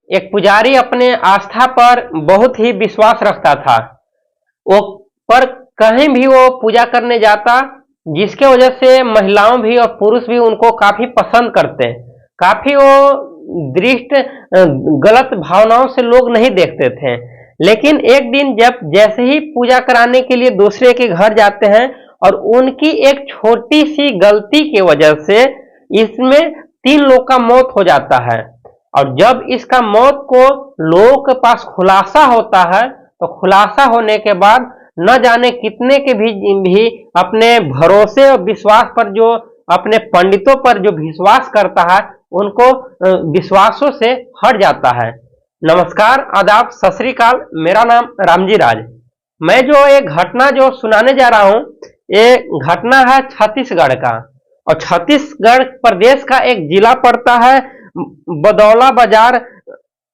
एक पुजारी अपने आस्था पर बहुत ही विश्वास रखता था। वो पर कहीं भी वो पूजा करने जाता, जिसके वजह से महिलाओं भी और पुरुष भी उनको काफी पसंद करते। काफी वो दृष्ट गलत भावनाओं से लोग नहीं देखते थे। लेकिन एक दिन जब जैसे ही पूजा कराने के लिए दूसरे के घर जाते हैं और उनकी एक छोटी सी गलती की वजह से इसमें 3 लोग का मौत हो जाता है। और जब इसका मौत को लोगों के पास खुलासा होता है तो खुलासा होने के बाद न जाने कितने के भी अपने भरोसे और विश्वास पर, जो अपने पंडितों पर जो विश्वास करता है, उनको विश्वासों से हट जाता है। नमस्कार, आदाब, सत श्री अकाल। मेरा नाम रामजी राज। मैं जो एक घटना जो सुनाने जा रहा हूं, ये घटना है छत्तीसगढ़ का। और छत्तीसगढ़ प्रदेश का एक जिला पड़ता है बदौला बाजार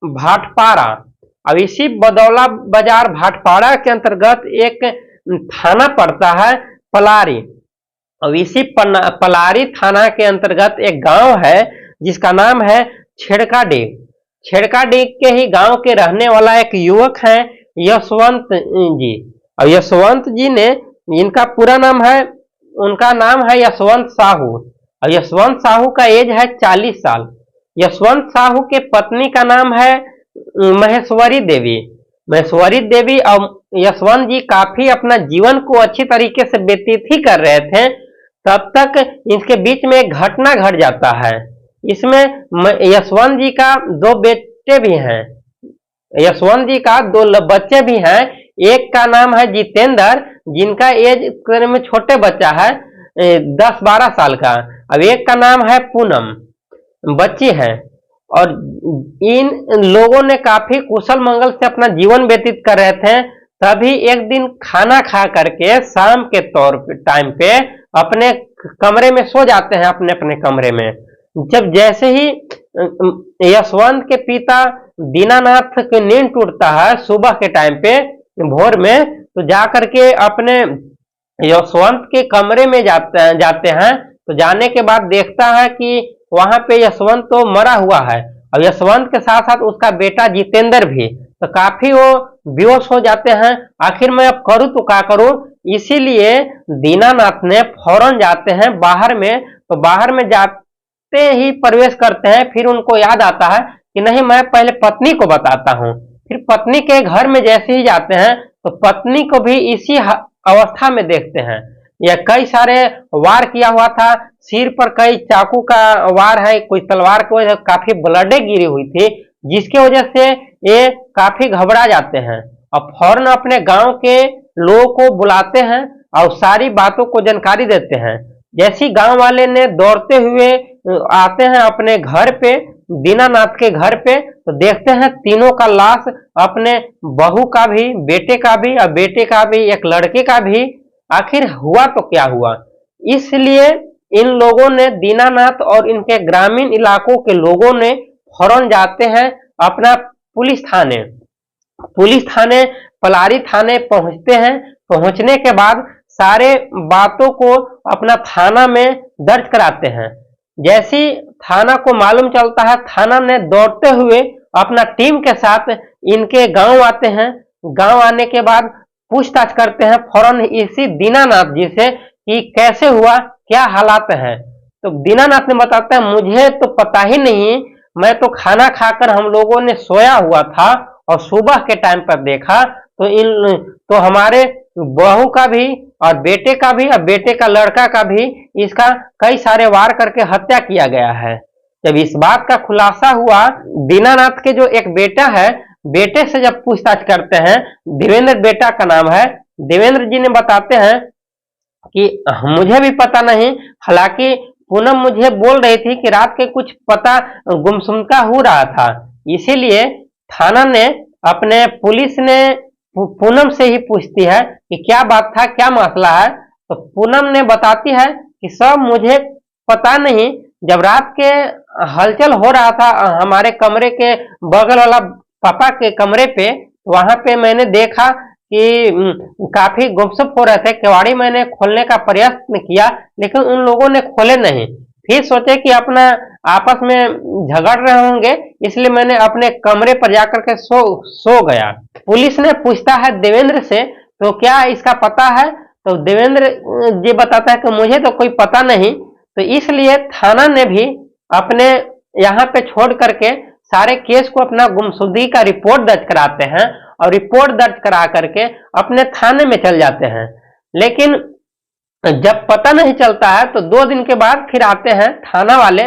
भाटपारा। अब इसी बदौला बाजार भाटपारा के अंतर्गत एक थाना पड़ता है पलारी। और इसी पलारी थाना के अंतर्गत एक गांव है जिसका नाम है छेड़काडीह। छेड़काडीह के ही गांव के रहने वाला एक युवक है यशवंत जी। और यशवंत जी ने, इनका पूरा नाम है, उनका नाम है यशवंत साहू। और यशवंत साहू का एज है 40 साल। यशवंत साहू के पत्नी का नाम है महेश्वरी देवी। महेश्वरी देवी और यशवंत जी काफी अपना जीवन को अच्छी तरीके से व्यतीत ही कर रहे थे, तब तक इसके बीच में एक घटना घट जाता है। इसमें यशवंत जी का 2 बेटे भी हैं। यशवंत जी का 2 बच्चे भी हैं। एक का नाम है जितेंद्र, जिनका एज में छोटे बच्चा है 10-12 साल का। अब एक का नाम है पूनम, बच्ची है। और इन लोगों ने काफी कुशल मंगल से अपना जीवन व्यतीत कर रहे थे। तभी एक दिन खाना खा करके शाम के टाइम पे अपने कमरे में सो जाते हैं, अपने अपने कमरे में। जब जैसे ही यशवंत के पिता दीनानाथ की नींद टूटता है सुबह के टाइम पे, भोर में, तो जाकर के अपने यशवंत के कमरे में जाते हैं। तो जाने के बाद देखता है कि वहां पे यशवंत तो मरा हुआ है और यशवंत के साथ साथ उसका बेटा जितेंद्र भी। तो काफी वो बेहोश हो जाते हैं। आखिर मैं अब करूं तो क्या करूं, इसीलिए दीनानाथ ने फौरन जाते हैं बाहर में। तो बाहर में जाते ही प्रवेश करते हैं, फिर उनको याद आता है कि नहीं, मैं पहले पत्नी को बताता हूं। फिर पत्नी के घर में जैसे ही जाते हैं तो पत्नी को भी इसी अवस्था में देखते हैं। यह कई सारे वार किया हुआ था, सिर पर कई चाकू का वार है, कोई तलवार की वजह काफी ब्लडे गिरी हुई थी, जिसकी वजह से ये काफी घबरा जाते हैं। और फौरन अपने गांव के लोगों को बुलाते हैं और सारी बातों को जानकारी देते हैं। जैसी गांव वाले ने दौड़ते हुए आते हैं अपने घर पे, दीनानाथ के घर पे, तो देखते हैं तीनों का लाश, अपने बहू का भी, बेटे का भी और बेटे का भी, एक लड़के का भी। आखिर हुआ तो क्या हुआ, इसलिए इन लोगों ने, दीनानाथ और इनके ग्रामीण इलाकों के लोगों ने फौरन जाते हैं अपना पुलिस थाने पलारी थाने पहुंचते हैं। पहुंचने के बाद सारे बातों को अपना थाना में दर्ज कराते हैं। जैसी थाना को मालूम चलता है, थाना ने दौड़ते हुए अपना टीम के साथ इनके गांव आते हैं। गांव आने के बाद पूछताछ करते हैं फौरन इसी दीनानाथ जी से कि कैसे हुआ, क्या हालात है। तो दीनानाथ ने बताता है, मुझे तो पता ही नहीं, मैं तो खाना खाकर हम लोगों ने सोया हुआ था और सुबह के टाइम पर देखा तो हमारे बहू का भी और बेटे का भी और बेटे का लड़का का भी इसका कई सारे वार करके हत्या किया गया है। जब इस बात का खुलासा हुआ, दीनानाथ के जो एक बेटा है, बेटे से जब पूछताछ करते हैं, देवेंद्र बेटा का नाम है, देवेंद्र जी ने बताते हैं कि मुझे भी पता नहीं, हालांकि पूनम मुझे बोल रही थी कि रात के कुछ पता गुमसुमका हो रहा था, इसीलिए थाना ने, अपने पुलिस ने पूनम से ही पूछती है कि क्या बात था, क्या मसला है। तो पूनम ने बताती है कि सब मुझे पता नहीं, जब रात के हलचल हो रहा था हमारे कमरे के बगल वाला पापा के कमरे पे, वहां पे मैंने देखा कि काफी गुपसुप हो रहे थे। केवाड़ी मैंने खोलने का प्रयत्न किया लेकिन उन लोगों ने खोले नहीं। फिर सोचे कि अपना आपस में झगड़ रहे होंगे, इसलिए मैंने अपने कमरे पर जाकर के सो गया। पुलिस ने पूछता है देवेंद्र से, तो क्या इसका पता है? तो देवेंद्र जी बताता है कि मुझे तो कोई पता नहीं। तो इसलिए थाना ने भी अपने यहाँ पे छोड़ करके सारे केस को अपना गुमशुदगी का रिपोर्ट दर्ज कराते हैं और रिपोर्ट दर्ज करा करके अपने थाने में चल जाते हैं। लेकिन जब पता नहीं चलता है तो 2 दिन के बाद फिर आते हैं थाना वाले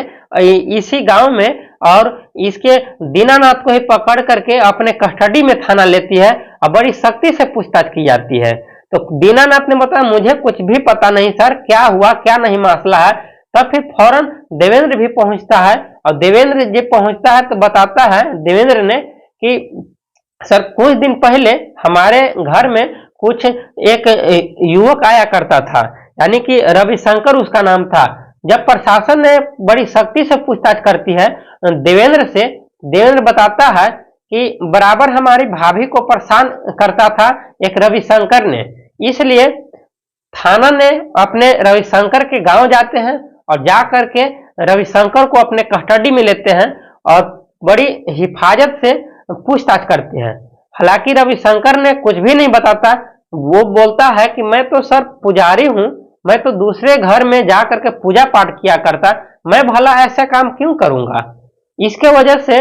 इसी गांव में, और इसके दीनानाथ को ही पकड़ करके अपने कस्टडी में थाना लेती है और बड़ी सख्ती से पूछताछ की जाती है। तो दीनानाथ ने बताया मुझे कुछ भी पता नहीं सर, क्या हुआ क्या नहीं मसला है। तब फिर फौरन देवेंद्र भी पहुंचता है, और देवेंद्र जी पहुंचता है तो बताता है देवेंद्र ने कि सर कुछ दिन पहले हमारे घर में कुछ एक युवक आया करता था, यानी कि रविशंकर उसका नाम था। जब प्रशासन ने बड़ी सख्ती से पूछताछ करती है देवेंद्र से, देवेंद्र बताता है कि बराबर हमारी भाभी को परेशान करता था एक रविशंकर ने। इसलिए थाना ने अपने रविशंकर के गांव जाते हैं और जा करके रविशंकर को अपने कस्टडी में लेते हैं और बड़ी हिफाजत से पूछताछ करते हैं। हालांकि रविशंकर ने कुछ भी नहीं बताता, वो बोलता है कि मैं तो सर पुजारी हूं, मैं तो दूसरे घर में जा करके पूजा पाठ किया करता, मैं भला ऐसा काम क्यों करूंगा। इसके वजह से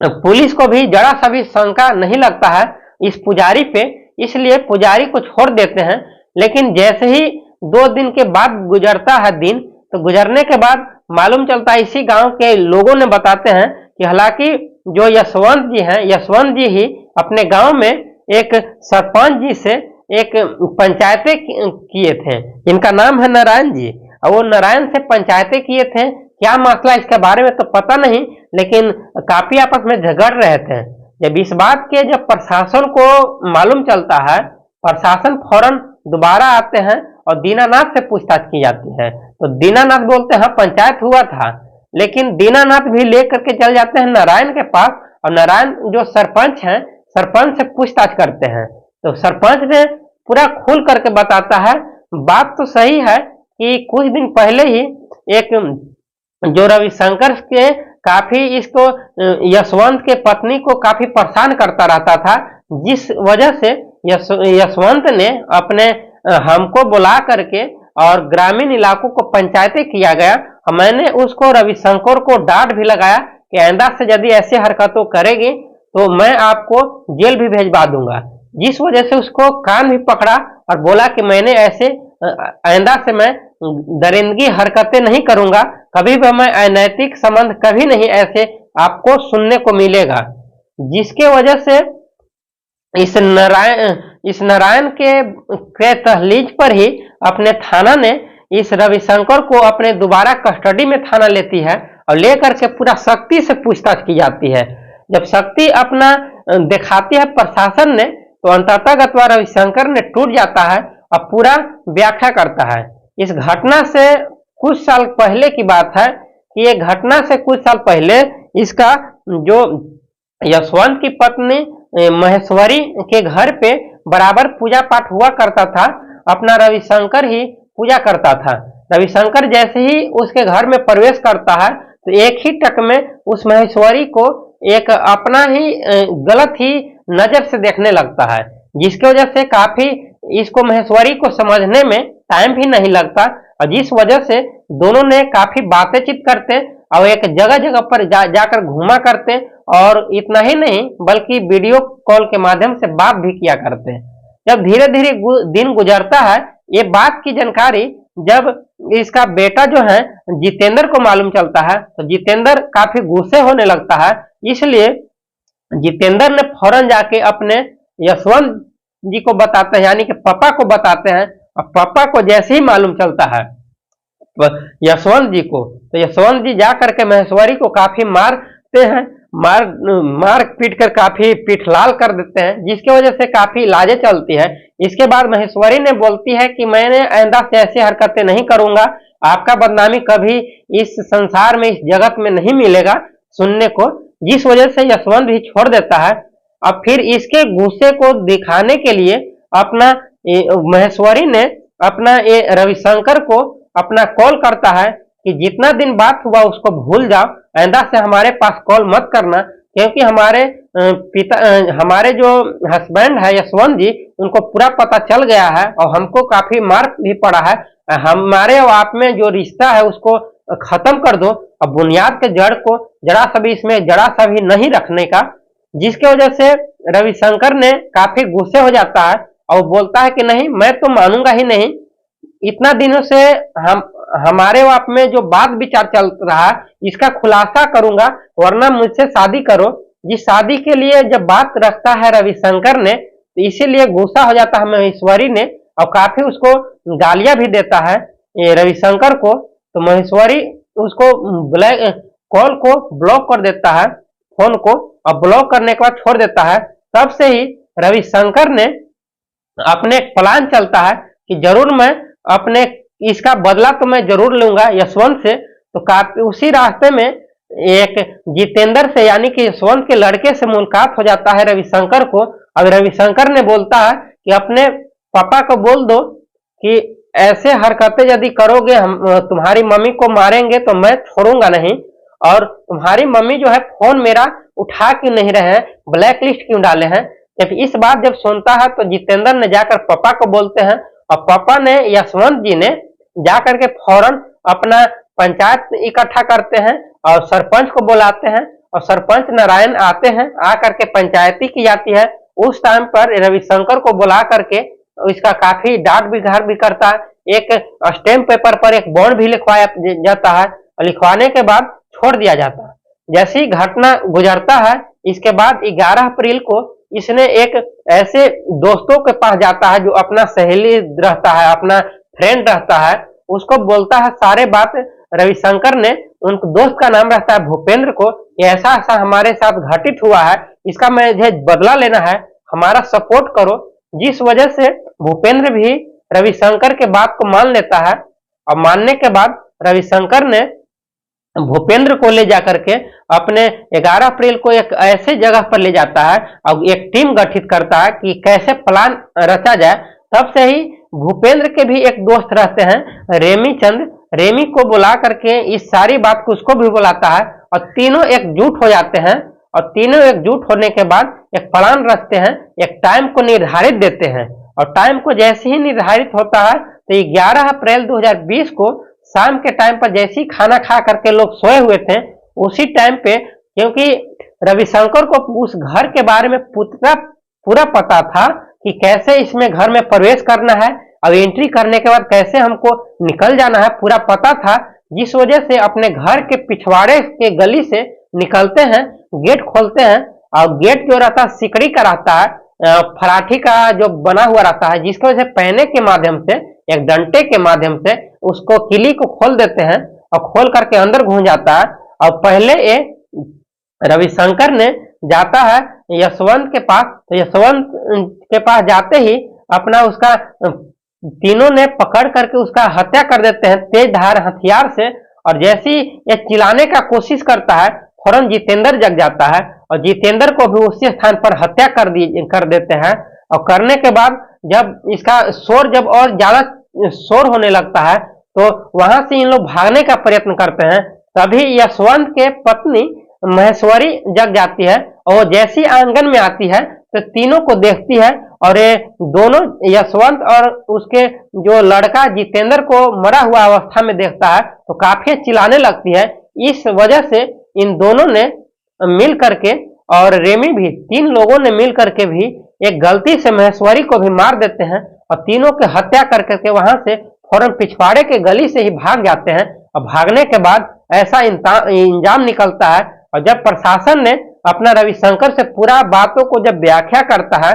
पुलिस को भी जरा सा भी शंका नहीं लगता है इस पुजारी पे, इसलिए पुजारी को छोड़ देते हैं। लेकिन जैसे ही 2 दिन के बाद गुजरता है दिन, तो गुजरने के बाद मालूम चलता है, इसी गांव के लोगों ने बताते हैं कि हालांकि जो यशवंत जी हैं, यशवंत जी ही अपने गांव में एक सरपंच जी से एक पंचायतें किए थे। इनका नाम है नारायण जी, और वो नारायण से पंचायतें किए थे। क्या मसला इसके बारे में तो पता नहीं, लेकिन काफी आपस में झगड़ रहे थे। जब इस बात के जब प्रशासन को मालूम चलता है, प्रशासन फौरन दोबारा आते हैं और दीनानाथ से पूछताछ की जाती है। तो दीनानाथ बोलते हैं पंचायत हुआ था, लेकिन दीनानाथ भी लेकर के चल जाते हैं नारायण के पास, और नारायण जो सरपंच हैं, सरपंच से पूछताछ करते हैं। तो सरपंच ने पूरा खुल करके बताता है, बात तो सही है कि कुछ दिन पहले ही एक जो रविशंकर के काफी इसको यशवंत के पत्नी को काफी परेशान करता रहता था, जिस वजह से यशवंत ने अपने हमको बुला करके और ग्रामीण इलाकों को पंचायतें किया गया। मैंने उसको रविशंकर को डांट भी लगाया कि आइंदा से यदि ऐसे हरकतों करेगी तो मैं आपको जेल भी भेजवा दूंगा, जिस वजह से उसको कान भी पकड़ा और बोला कि मैंने ऐसे आइंदा से मैं दरिंदगी हरकतें नहीं करूंगा, कभी भी मैं अनैतिक संबंध कभी नहीं ऐसे आपको सुनने को मिलेगा। जिसके वजह से इस नारायण के तहलीज पर ही अपने थाना ने इस रविशंकर को अपने दोबारा कस्टडी में थाना लेती है और लेकर के पूरा सख्ती से पूछताछ की जाती है। जब शक्ति अपना दिखाती है प्रशासन ने, तो अंततः रविशंकर ने टूट जाता है और पूरा व्याख्या करता है। इस घटना से कुछ साल पहले की बात है कि ये घटना से कुछ साल पहले इसका जो यशवंत की पत्नी महेश्वरी के घर पे बराबर पूजा पाठ हुआ करता था, अपना रविशंकर ही पूजा करता था। रविशंकर जैसे ही उसके घर में प्रवेश करता है तो एक ही टक में उस महेश्वरी को एक अपना ही गलत ही नजर से देखने लगता है, जिसकी वजह से काफी इसको महेश्वरी को समझने में टाइम भी नहीं लगता, और जिस वजह से दोनों ने काफी बातचीत करते और एक जगह जगह पर जाकर घूमा करते, और इतना ही नहीं बल्कि वीडियो कॉल के माध्यम से बात भी किया करते हैं। जब धीरे धीरे दिन गुजरता है, ये बात की जानकारी जब इसका बेटा जो है जितेंद्र को मालूम चलता है, तो जितेंद्र काफी गुस्से होने लगता है। इसलिए जितेंद्र ने फौरन जाके अपने यशवंत जी को बताते हैं, यानी कि पापा को बताते हैं, और पापा को जैसे ही मालूम चलता है यशवंत जी को, तो यशवंत जी जा करके महेश्वरी को काफी मारते हैं, मार पीट कर काफी पीठ लाल कर देते हैं, जिसकी वजह से काफी इलाजें चलती है। इसके बाद महेश्वरी ने बोलती है कि मैंने आइंदा से ऐसी हरकतें नहीं करूंगा, आपका बदनामी कभी इस संसार में, इस जगत में नहीं मिलेगा सुनने को, जिस वजह से यशवंत भी छोड़ देता है। अब फिर इसके गुस्से को दिखाने के लिए अपना महेश्वरी ने अपना रविशंकर को अपना कॉल करता है कि जितना दिन बात हुआ उसको भूल जाओ, आइंदा से हमारे पास कॉल मत करना, क्योंकि हमारे जो हस्बैंड है यशवंत जी, उनको पूरा पता चल गया है और हमको काफी मार भी पड़ा है। हमारे और आप में जो रिश्ता है उसको खत्म कर दो और बुनियाद के जड़ को जरा सा भी इसमें जरा सा भी नहीं रखने का। जिसके वजह से रविशंकर ने काफी गुस्से हो जाता है और बोलता है कि नहीं, मैं तो मानूंगा ही नहीं। इतना दिनों से हम हमारे आप में जो बात विचार चल रहा है इसका खुलासा करूंगा, वरना मुझसे शादी करो। जिस शादी के लिए जब बात रखता है रविशंकर ने, तो इसीलिए गुस्सा हो जाता है महेश्वरी ने और काफी उसको गालियां भी देता है ये रविशंकर को। तो महेश्वरी उसको कॉल को ब्लॉक कर देता है, फोन को, और ब्लॉक करने के बाद छोड़ देता है। तब से ही रविशंकर ने अपने प्लान चलता है कि जरूर मैं अपने इसका बदला तो मैं जरूर लूंगा यशवंत से। तो काफी उसी रास्ते में एक जितेंद्र से यानी कि यशवंत के लड़के से मुलाकात हो जाता है रविशंकर को। अब रविशंकर ने बोलता है कि अपने पापा को बोल दो कि ऐसे हरकतें यदि करोगे हम तुम्हारी मम्मी को मारेंगे तो मैं छोड़ूंगा नहीं। और तुम्हारी मम्मी जो है फोन मेरा उठा क्यों नहीं रहे हैं, ब्लैक लिस्ट क्यों डाले हैं। जब इस बात जब सुनता है तो जितेंद्र ने जाकर पापा को बोलते हैं और पापा ने यशवंत जी ने जाकर के फौरन अपना पंचायत इकट्ठा करते हैं और सरपंच को बुलाते हैं और सरपंच नारायण आते हैं, आकर के पंचायती की जाती है। उस टाइम पर रविशंकर को बुला करके इसका काफी डांट बिगाड़ भी करता है। एक स्टैम्प पेपर पर एक बॉन्ड भी लिखवाया जाता है और लिखवाने के बाद छोड़ दिया जाता है। जैसी घटना गुजरता है इसके बाद 11 अप्रैल को इसने एक ऐसे दोस्तों के पास जाता है जो अपना सहेली रहता है, अपना फ्रेंड रहता है, उसको बोलता है सारे बात। रविशंकर ने उन दोस्त का नाम रहता है भूपेंद्र को, ऐसा ऐसा हमारे साथ घटित हुआ है, इसका मुझे बदला लेना है, हमारा सपोर्ट करो। जिस वजह से भूपेंद्र भी रविशंकर के बात को मान लेता है और मानने के बाद रविशंकर ने भूपेंद्र को ले जाकर के अपने 11 अप्रैल को एक ऐसे जगह पर ले जाता है और एक टीम गठित करता है कि कैसे प्लान रचा जाए। तब से ही भूपेंद्र के भी एक दोस्त रहते हैं रेमी चंद, रेमी को बुला करके इस सारी बात को उसको भी बुलाता है और तीनों एकजुट हो जाते हैं। और तीनों एकजुट होने के बाद एक प्लान रचते हैं, एक टाइम को निर्धारित देते हैं और टाइम को जैसे ही निर्धारित होता है तो 11 अप्रैल 2020 को शाम के टाइम पर जैसे ही खाना खा करके लोग सोए हुए थे, उसी टाइम पे, क्योंकि रविशंकर को उस घर के बारे में पूरा पता था कि कैसे इसमें घर में प्रवेश करना है और एंट्री करने के बाद कैसे हमको निकल जाना है, पूरा पता था। जिस वजह से अपने घर के पिछवाड़े के गली से निकलते हैं, गेट खोलते हैं और गेट जो रहता है सिकड़ी का रहता है, फराठी का जो बना हुआ रहता है, जिसकी वजह से पहने के माध्यम से, एक डंटे के माध्यम से उसको किली को खोल देते हैं और खोल करके अंदर घुस जाता है। और पहले ये रविशंकर ने जाता है यशवंत के पास, तो यशवंत के पास जाते ही अपना उसका तीनों ने पकड़ करके उसका हत्या कर देते हैं तेज धार हथियार से। और जैसे ही ये चिल्लाने का कोशिश करता है फौरन जितेंद्र जग जाता है और जितेंद्र को भी उसी स्थान पर हत्या कर देते हैं। और करने के बाद जब इसका शोर जब और ज्यादा शोर होने लगता है तो वहां से इन लोग भागने का प्रयत्न करते हैं। तभी यशवंत के पत्नी महेश्वरी जग जाती है और जैसी आंगन में आती है तो तीनों को देखती है और ये दोनों यशवंत और उसके जो लड़का जितेंद्र को मरा हुआ अवस्था में देखता है तो काफी चिल्लाने लगती है। इस वजह से इन दोनों ने मिल करके और रेमी भी, तीन लोगों ने मिल करके भी एक गलती से महेश्वरी को भी मार देते हैं और तीनों की हत्या कर करके वहां से फौरन पिछवाड़े के गली से ही भाग जाते हैं। और भागने के बाद ऐसा इंजाम निकलता है और जब प्रशासन ने अपना रविशंकर से पूरा बातों को जब व्याख्या करता है,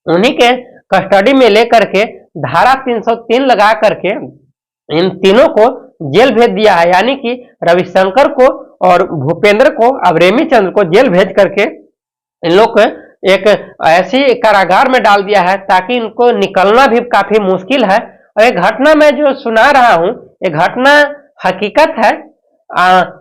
उन्हीं के कस्टडी में लेकर के धारा 303 लगा करके इन तीनों को जेल भेज दिया है। यानी कि रविशंकर को और भूपेंद्र को, अब रेमी चंद्र को जेल भेज करके इन लोग को एक ऐसी कारागार में डाल दिया है ताकि इनको निकलना भी काफी मुश्किल है। और ये घटना मैं जो सुना रहा हूँ, ये घटना हकीकत है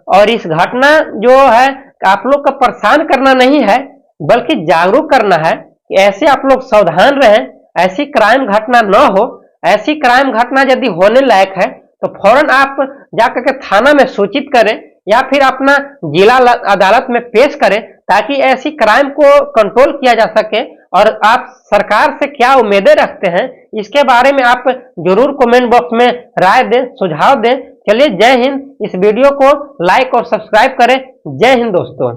और इस घटना जो है आप लोग का परेशान करना नहीं है बल्कि जागरूक करना है कि ऐसे आप लोग सावधान रहें, ऐसी क्राइम घटना न हो। ऐसी क्राइम घटना यदि होने लायक है तो फौरन आप जाकर के थाना में सूचित करें या फिर अपना जिला अदालत में पेश करें, ताकि ऐसी क्राइम को कंट्रोल किया जा सके। और आप सरकार से क्या उम्मीदें रखते हैं, इसके बारे में आप जरूर कमेंट बॉक्स में राय दें, सुझाव दें। चलिए, जय हिंद। इस वीडियो को लाइक और सब्सक्राइब करें। जय हिंद दोस्तों।